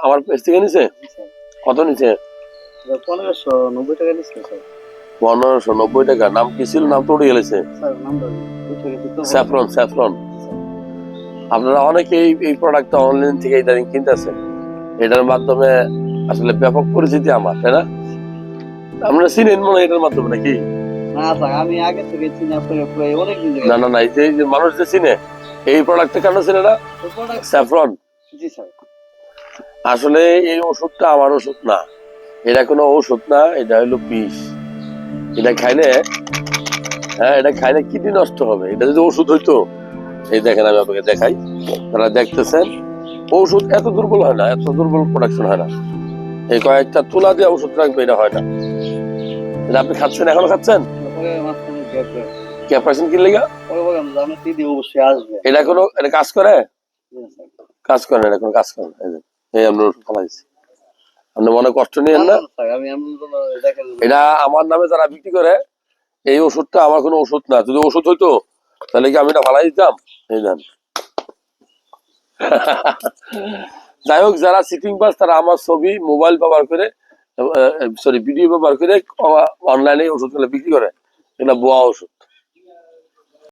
আমার পেজ থেকে নিছে কত নিছে? 1590 টাকা দিচ্ছে স্যার। 1590 টাকা। নাম কি ছিল? নাম তো উঠে গেছে। স্যার নামটা উঠে গেছে তো। Saffron, saffron. আপনারা অনেকেই এই প্রোডাক্টটা অনলাইন থেকে ইদানিং কিনতেছেন। এটার মাধ্যমে আসলে ব্যাপক পরিচিতি আমার, তাই না? আপনারা চিনেন মনে হয় এটার মাধ্যমে নাকি? না স্যার, আমি আগে থেকে চিনি আপনাকে প্রায় অনেক দিন না না না, এই যে মানুষ যে চিনে এই প্রোডাক্টটা কেন চিনে না? স্যাফরন। জি স্যার। আসলে এই ওষুধটা আমার ওষুধ না, এটা কোনো ওষুধ না, এটা হলো বিষ। এটা খাইলে, হ্যাঁ, এটা খাইলে কিডনি নষ্ট হবে। এটা যদি ওষুধ হইতো, এই দেখেন আমি আপনাকে দেখাই, তারা দেখতেছেন, ঔষধ এত দুর্বল হয় না, এত দুর্বল প্রোডাকশন হয় না। এই কয়েকটা তুলা দিয়ে ওষুধ রাখবে, এটা হয় না। এটা আপনি খাচ্ছেন, এখনো খাচ্ছেন? ক্যাপাসিন কি লেগা? এটা কোনো এটা কাজ করে? কাজ করে না, এটা কোনো কাজ করে না। এই আমরা ওষুধ খাওয়াইছি, আপনি মনে কষ্ট নিয়েন না। এটা আমার নামে যারা বিক্রি করে, এই ওষুধটা আমার কোনো ওষুধ না। যদি ওষুধ হইতো তাহলে কি আমি এটা ফালাই দিতাম? এই দেন। যাই হোক, যারা সিটিং বাস তারা আমার ছবি মোবাইল ব্যবহার করে, সরি ভিডিও ব্যবহার করে অনলাইনে ওষুধগুলো বিক্রি করে, এটা ভুয়া ওষুধ।